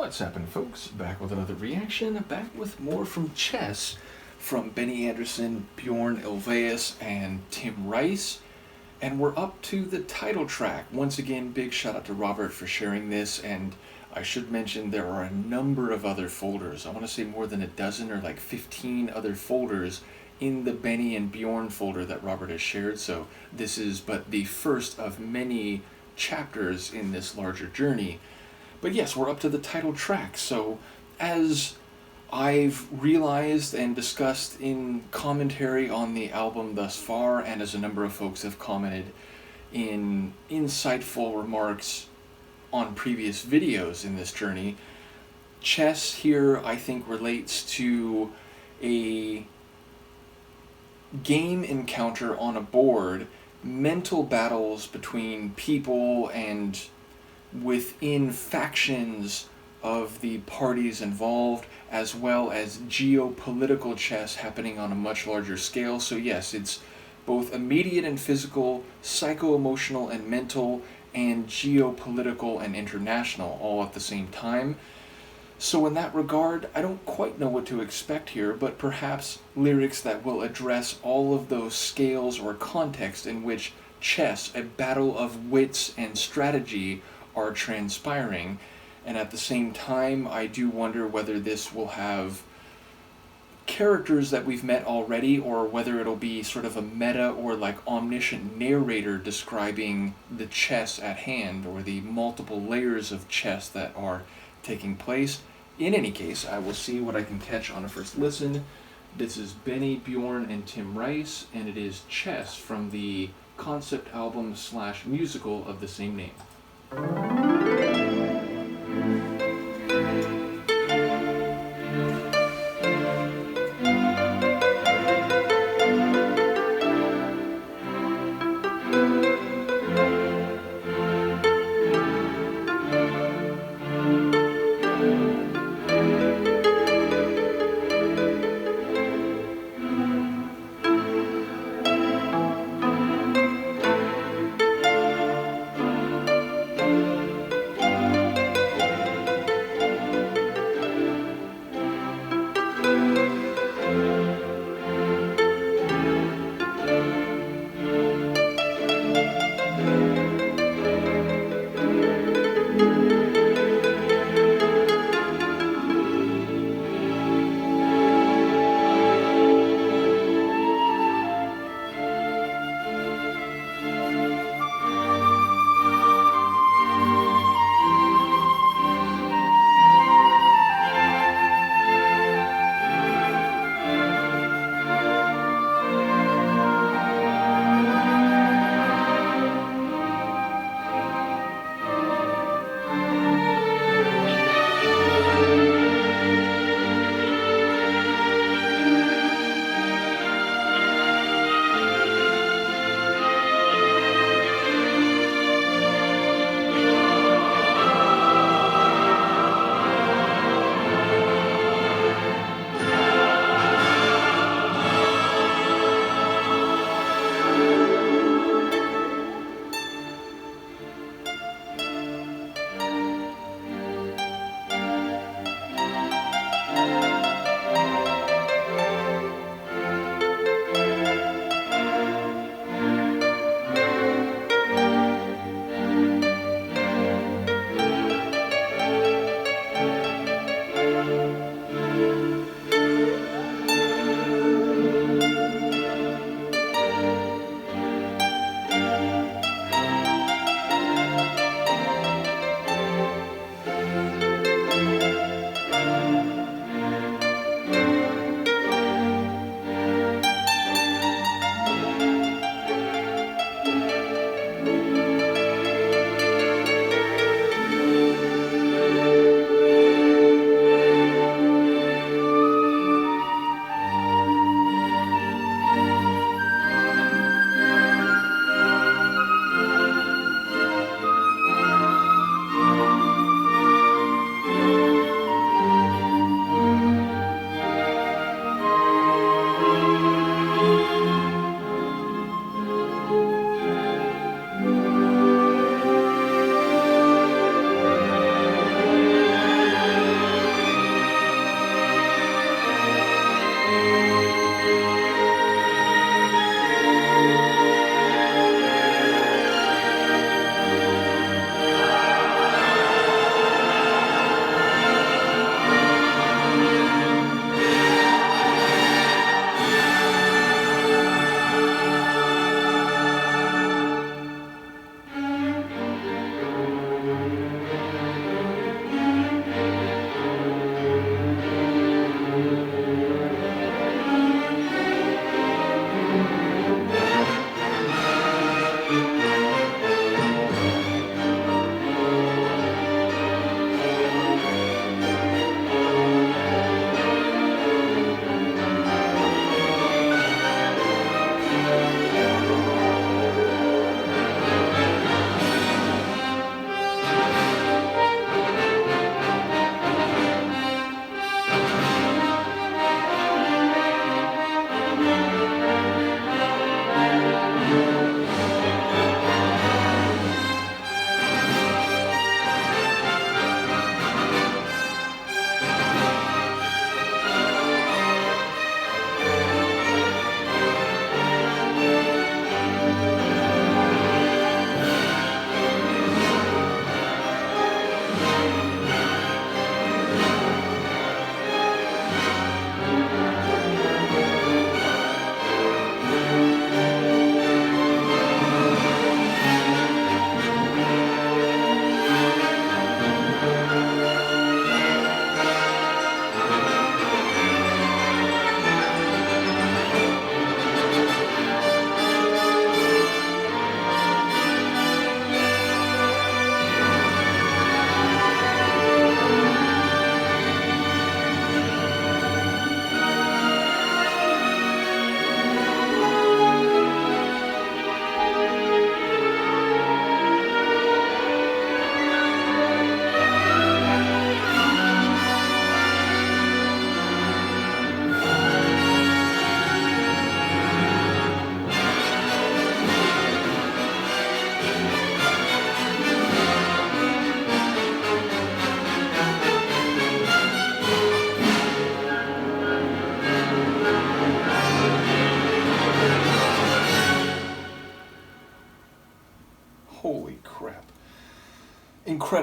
What's happening, folks? Back with another reaction, back with more from Chess from Benny Andersson, Bjorn Ulvaeus, and Tim Rice. And we're up to the title track. Once again, big shout out to Robert for sharing this, and I should mention there are a number of other folders. I want to say more than a dozen or like 15 other folders in the Benny and Bjorn folder that Robert has shared, so this is but the first of many chapters in this larger journey. But yes, we're up to the title track, so as I've realized and discussed in commentary on the album thus far, and as a number of folks have commented in insightful remarks on previous videos in this journey, Chess here I think relates to a game encounter on a board, mental battles between people and within factions of the parties involved, as well as geopolitical chess happening on a much larger scale. So yes, it's both immediate and physical, psycho-emotional and mental, and geopolitical and international all at the same time. So in that regard, I don't quite know what to expect here, but perhaps lyrics that will address all of those scales or context in which chess, a battle of wits and strategy, are transpiring. And at the same time, I do wonder whether this will have characters that we've met already, or whether it'll be sort of a meta or like omniscient narrator describing the chess at hand, or the multiple layers of chess that are taking place. In any case, I will see what I can catch on a first listen. This is Benny, Bjorn, and Tim Rice, and it is Chess from the concept album / musical of the same name.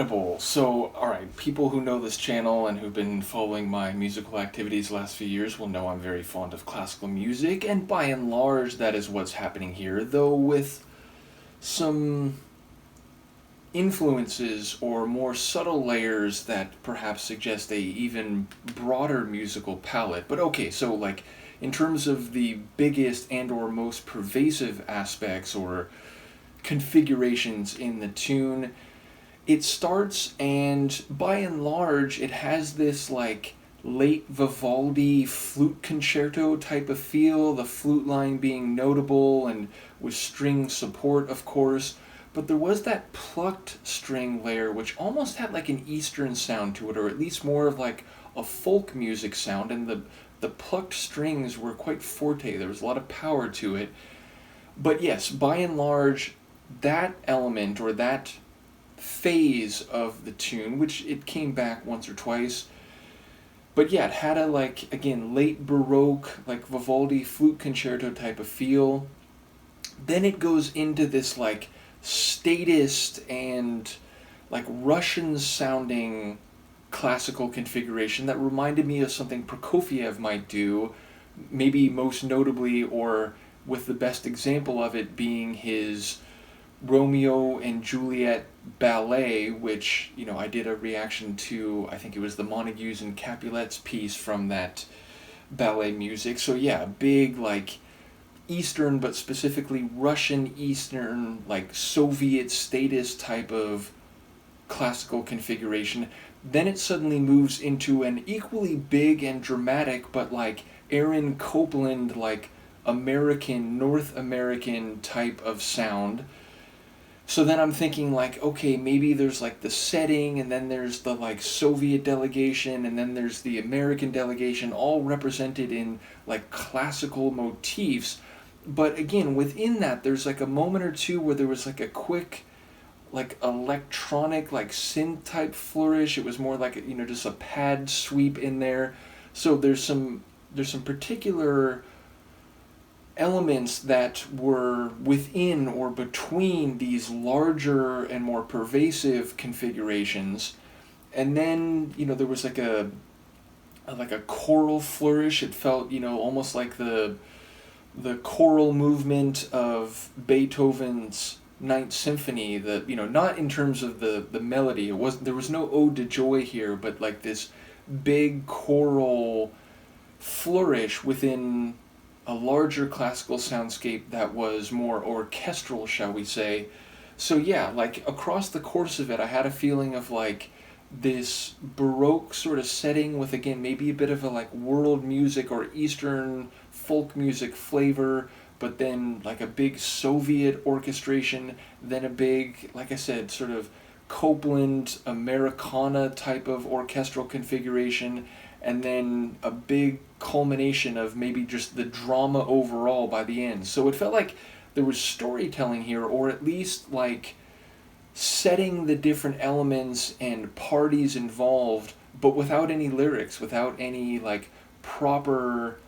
incredible. So, alright, people who know this channel and who've been following my musical activities the last few years will know I'm very fond of classical music, and by and large that is what's happening here, though with some influences or more subtle layers that perhaps suggest a even broader musical palette. But okay, so like in terms of the biggest and or most pervasive aspects or configurations in the tune, it starts and by and large it has this like late Vivaldi flute concerto type of feel, the flute line being notable and with string support of course, but there was that plucked string layer which almost had like an Eastern sound to it, or at least more of like a folk music sound, and the plucked strings were quite forte. There was a lot of power to it. But yes, by and large, that element or that phase of the tune, which it came back once or twice, but yeah, it had a like, again, late Baroque, like Vivaldi flute concerto type of feel. Then it goes into this like statist and like Russian sounding classical configuration that reminded me of something Prokofiev might do, maybe most notably, or with the best example of it being his Romeo and Juliet ballet, which, you know, I did a reaction to, I think it was the Montagues and Capulets piece from that ballet music. So yeah, big like Eastern, but specifically Russian Eastern, like Soviet statist type of classical configuration. Then it suddenly moves into an equally big and dramatic, but like Aaron Copland, like American, North American type of sound. So then I'm thinking like, okay, maybe there's like the setting, and then there's the like Soviet delegation, and then there's the American delegation, all represented in like classical motifs. But again, within that, there's like a moment or two where there was like a quick, like electronic, like synth type flourish. It was more like, you know, just a pad sweep in there. So there's some particular elements that were within or between these larger and more pervasive configurations. And then, you know, there was like a choral flourish. It felt, you know, almost like the choral movement of Beethoven's Ninth Symphony, the, you know, not in terms of the melody. There was no ode to joy here, but like this big choral flourish within a larger classical soundscape that was more orchestral, shall we say. So yeah, like across the course of it, I had a feeling of like this Baroque sort of setting with, again, maybe a bit of a like world music or Eastern folk music flavor, but then like a big Soviet orchestration, then a big, like I said, sort of Copland Americana type of orchestral configuration, and then a big culmination of maybe just the drama overall by the end. So it felt like there was storytelling here, or at least like setting the different elements and parties involved, but without any lyrics, without any like proper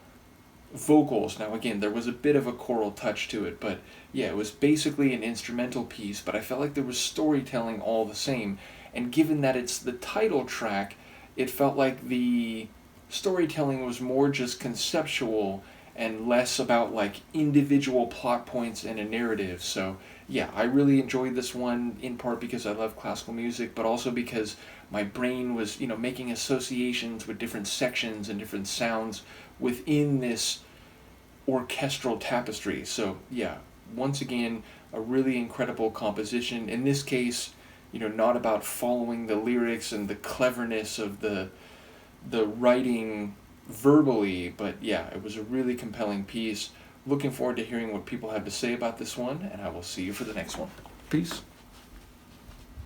vocals. Now again, there was a bit of a choral touch to it, but yeah, it was basically an instrumental piece, but I felt like there was storytelling all the same. And given that it's the title track, it felt like the storytelling was more just conceptual and less about like individual plot points in a narrative. So yeah, I really enjoyed this one, in part because I love classical music, but also because my brain was, you know, making associations with different sections and different sounds within this orchestral tapestry. So yeah, once again, a really incredible composition. In this case, you know, not about following the lyrics and the cleverness of the writing verbally, but yeah, it was a really compelling piece. Looking forward to hearing what people have to say about this one, and I will see you for the next one. Peace.